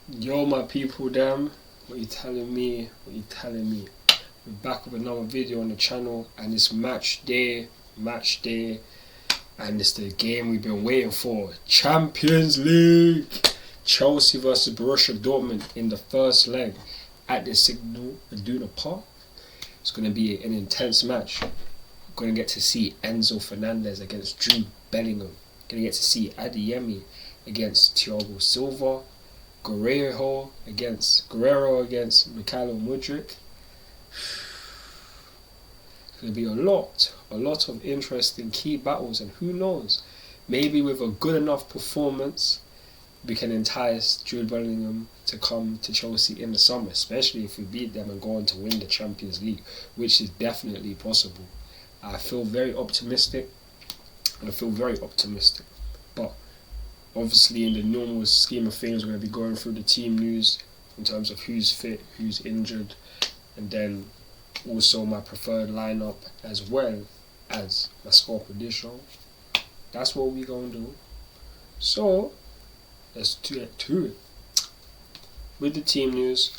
Yo, my people, them. What you telling me? What you telling me? We're back with another video on the channel, and it's match day, and it's the game we've been waiting for. Champions League. Chelsea versus Borussia Dortmund in the first leg at the Signal Iduna Park. It's going to be an intense match. We're going to get to see Enzo Fernandez against Jude Bellingham. Going to get to see Adeyemi against Thiago Silva. Guerrero against Mikhailo Mudryk. It's going to be a lot of interesting key battles, and who knows, maybe with a good enough performance we can entice Jude Bellingham to come to Chelsea in the summer, especially if we beat them and go on to win the Champions League, which is definitely possible. I feel very optimistic, but obviously in the normal scheme of things, we're going to be going through the team news in terms of who's fit, who's injured, and then also my preferred lineup as well as my score prediction. That's what we're going to do. So let's get to it. With the team news,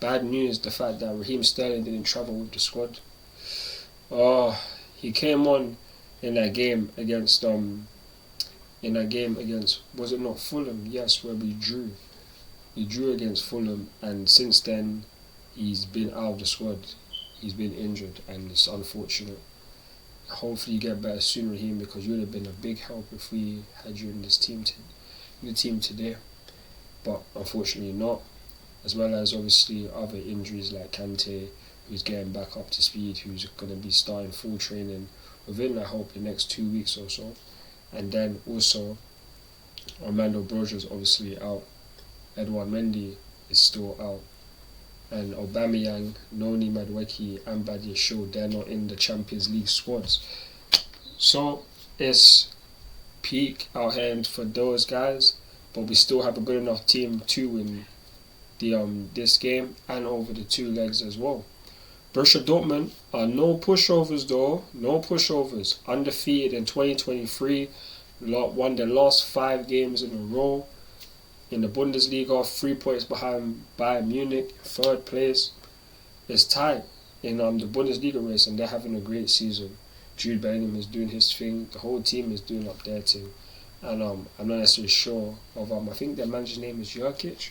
bad news, the fact that Raheem Sterling didn't travel with the squad. He came on in that game against was it not Fulham? Yes, where we drew. We drew against Fulham, and since then he's been out of the squad. He's been injured, and it's unfortunate. Hopefully you get better soon, Raheem, because you would have been a big help if we had you in this team the team today. But unfortunately not. As well as obviously other injuries like Kante, who's getting back up to speed, who's going to be starting full training within, I hope, the next 2 weeks or so. And then also Armando Broja's obviously out. Edouard Mendy is still out. And Aubameyang, Noni Madueke and Badia Shaw, they're not in the Champions League squads. So it's peak out here for those guys, but we still have a good enough team to win the this game and over the 2 legs as well. Borussia Dortmund are no pushovers though, undefeated in 2023, won their last 5 games in a row. In the Bundesliga, 3 points behind Bayern Munich, 3rd place. It's tight in the Bundesliga race, and they're having a great season. Jude Bellingham is doing his thing, the whole team is doing up their thing. And I'm not necessarily sure of I think their manager's name is Jurkic,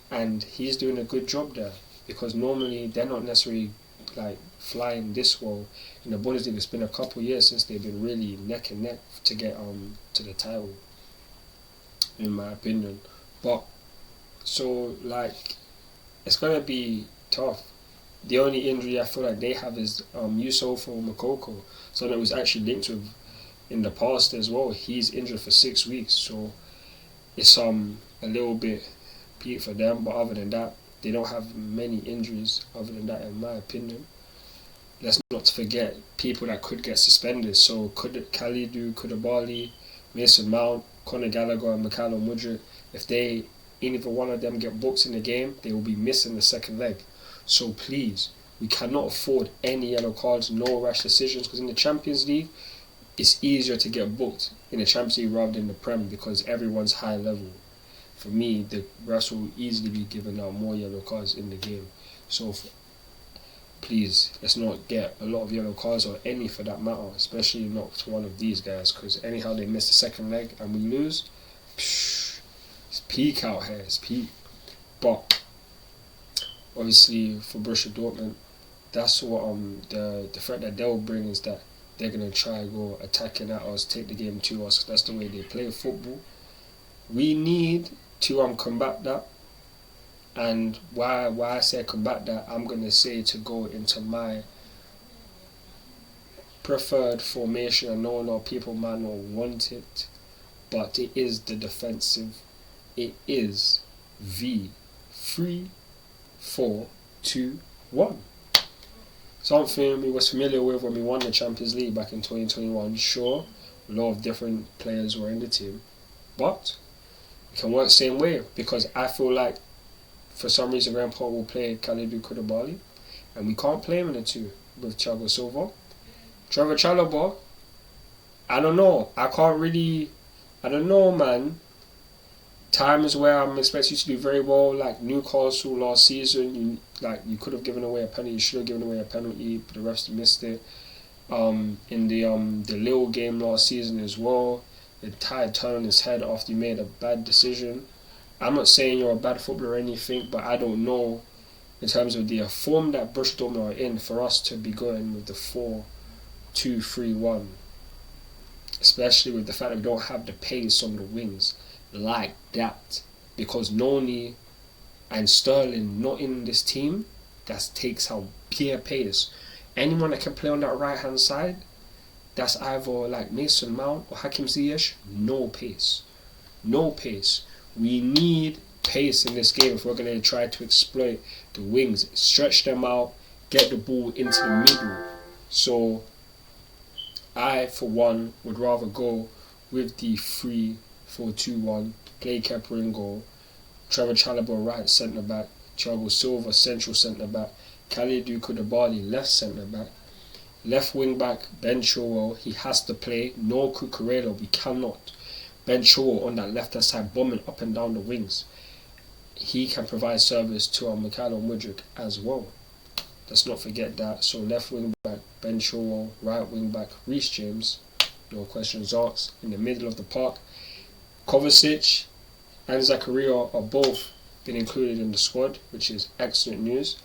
and he's doing a good job there, because normally they're not necessarily like flying this well in the Bundesliga. It's been a couple of years since they've been really neck and neck to get to the title, in my opinion. But so like it's gonna be tough. The only injury I feel like they have is Yusufa Moukoko, so that was actually linked with in the past as well. He's injured for 6 weeks, so it's a little bit peak for them. But other than that, they don't have many injuries other than that, in my opinion. Let's not forget people that could get suspended. So Kalidou Koulibaly, Mason Mount, Conor Gallagher and Mikhailo Mudryk, if either one of them get booked in the game, they will be missing the second leg. So please, we cannot afford any yellow cards, no rash decisions, because in the Champions League, it's easier to get booked in the Champions League rather than the Prem, because everyone's high level. For me, the refs will easily be giving out more yellow cards in the game. So please, let's not get a lot of yellow cards, or any for that matter, especially not to one of these guys, because anyhow they miss the second leg and we lose, it's peak out here, it's peak. But obviously for Borussia Dortmund, that's what the threat that they'll bring is that they're gonna try to go attacking at us, take the game to us. That's the way they play football. We need to combat that. And why I say combat that, I'm gonna say to go into my preferred formation. I know a lot of people might not want it, but it is the defensive. It is the 3-4-2-1. Something we was familiar with when we won the Champions League back in 2021. Sure, a lot of different players were in the team, but it can work the same way, because I feel like for some reason Graham Potter will play Kalidou Koulibaly, and we can't play him in the 2 with Thiago Silva. Trevor Chalobah, I don't know, man. times where I'm expecting you to do very well, like Newcastle last season, you could have given away a penalty, you should have given away a penalty, but the refs missed it. In the Lille game last season as well, the tide turned on his head after you made a bad decision. I'm not saying you're a bad footballer or anything, but I don't know in terms of the form that Borussia Dortmund are in for us to be going with the 4-2-3-1, especially with the fact that we don't have the pace on the wings like that, because Noni and Sterling not in this team, that takes out pure pace. Anyone that can play on that right hand side, that's either like Mason Mount or Hakim Ziyech, no pace. We need pace in this game if we're going to try to exploit the wings, stretch them out, get the ball into the middle. So I, for one, would rather go with the 3-4-2-1, play Kepa in goal, Trevor Chalobah right centre back, Thiago Silva central centre back, Kalidou Koulibaly left centre back, left wing back Ben Chilwell, he has to play, no Cucurella, we cannot. Ben Chilwell on that left hand side bombing up and down the wings. He can provide service to our Mikhailo Mudryk as well. Let's not forget that. So left wing back Ben Chilwell, right wing back Reece James, no questions asked. In the middle of the park, Kovacic and Zakaria are both been included in the squad, which is excellent news.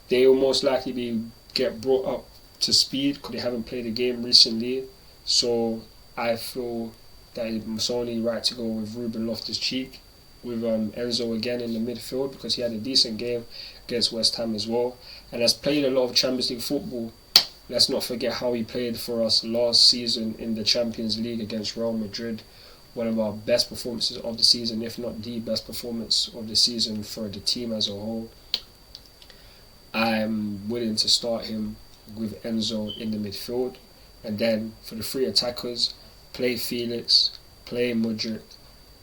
They will most likely get brought up to speed because they haven't played a game recently. So I feel that it's only right to go with Ruben Loftus-Cheek, with Enzo again in the midfield, because he had a decent game against West Ham as well, and has played a lot of Champions League football. Let's not forget how he played for us last season in the Champions League against Real Madrid. One of our best performances of the season, if not the best performance of the season for the team as a whole. I'm willing to start him with Enzo in the midfield, and then for the three attackers, play Felix, play Mudryk,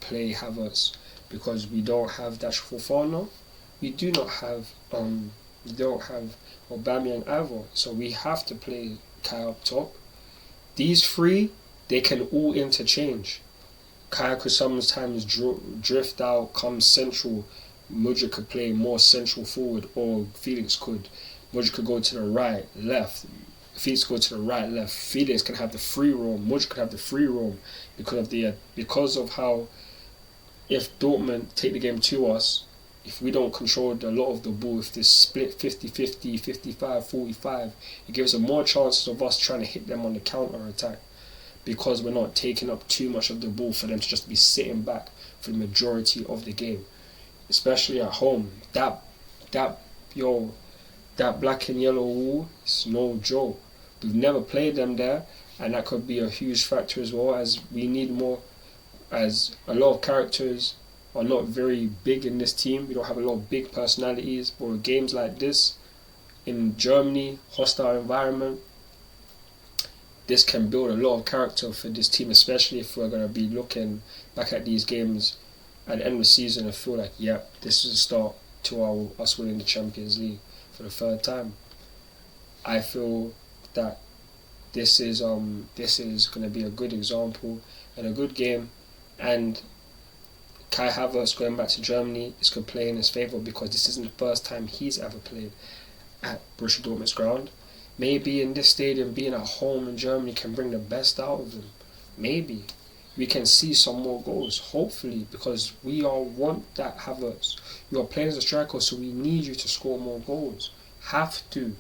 play Havertz, because we don't have Dash Fofana, we don't have Aubameyang either, so we have to play Kai up top. These three, they can all interchange. Kai could sometimes drift out, come central. Mudryk could play more central forward, or Felix could. Mudryk could go to the right, left. Felix go to the right, left. Felix can have the free roam. Mudryk could have the free roam because of how, if Dortmund take the game to us, if we don't control a lot of the ball, if this split 50-50, 55-45, it gives them more chances of us trying to hit them on the counter attack, because we're not taking up too much of the ball for them to just be sitting back for the majority of the game, especially at home. That black and yellow wall is no joke. We've never played them there, and that could be a huge factor as well, as we need more, as a lot of characters are not very big in this team. We don't have a lot of big personalities, but with games like this in Germany, hostile environment, this can build a lot of character for this team, especially if we're going to be looking back at these games at the end of the season and feel like, yeah, this is a start to us winning the Champions League for the third time. I feel that this is going to be a good example and a good game, and Kai Havertz going back to Germany is going to play in his favour, because this isn't the first time he's ever played at Borussia Dortmund's ground. Maybe in this stadium, being at home in Germany can bring the best out of him. Maybe we can see some more goals, hopefully, because we all want that Havertz. You are playing as a striker, so we need you to score more goals. Have to.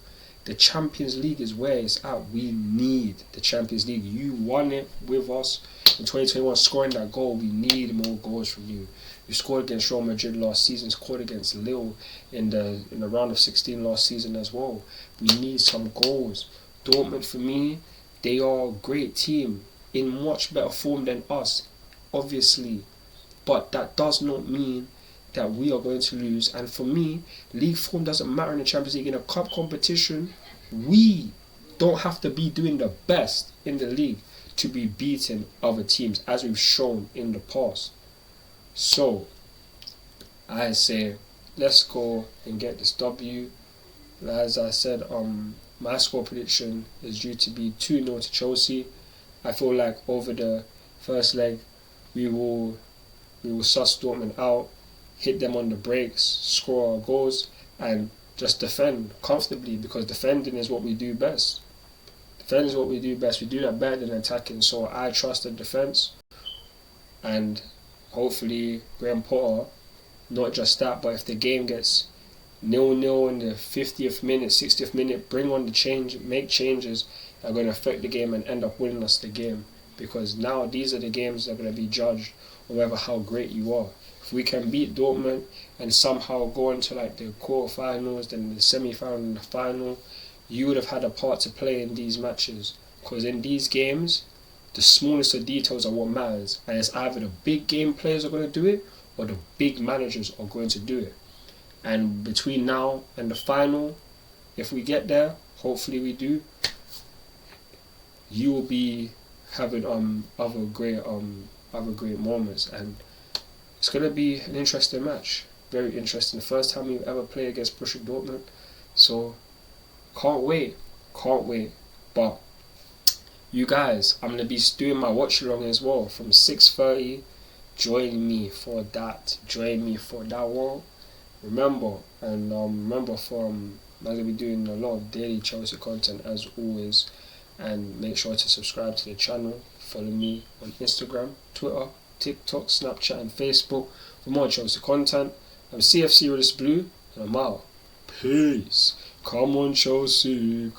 The Champions League is where it's at. We need the Champions League. You won it with us in 2021, scoring that goal. We need more goals from you. You scored against Real Madrid last season, scored against Lille in the round of 16 last season as well. We need some goals. Dortmund, for me, they are a great team, in much better form than us, obviously. But that does not mean that we are going to lose. And for me, league form doesn't matter in the Champions League. In a cup competition, we don't have to be doing the best in the league to be beating other teams, as we've shown in the past. So I say, let's go and get this W. As I said, my score prediction is due to be 2-0 to Chelsea. I feel like over the first leg, we will we will suss Dortmund out, hit them on the breaks, score our goals, and just defend comfortably, because defending is what we do best. Defending is what we do best. We do that better than attacking. So I trust the defence, and hopefully Graham Potter, not just that, but if the game gets 0-0 in the 50th minute, 60th minute, bring on the change, make changes that are going to affect the game and end up winning us the game. Because now these are the games that are going to be judged on whether how great you are. If we can beat Dortmund and somehow go into like the quarterfinals, then the semi-final and the final, you would have had a part to play in these matches. Because in these games, the smallest of details are what matters, and it's either the big game players are going to do it or the big managers are going to do it. And between now and the final, if we get there, hopefully we do, you will be having other great moments, and it's gonna be an interesting match, very interesting. The first time we ever play against Borussia Dortmund, so can't wait. But you guys, I'm gonna be doing my watch along as well from 6:30. Join me for that one. Remember I'm gonna be doing a lot of daily Chelsea content as always. And make sure to subscribe to the channel. Follow me on Instagram, Twitter, TikTok, Snapchat and Facebook for more Chelsea content. I'm CFC Redis Blue and I'm out. Peace. Come on Chelsea.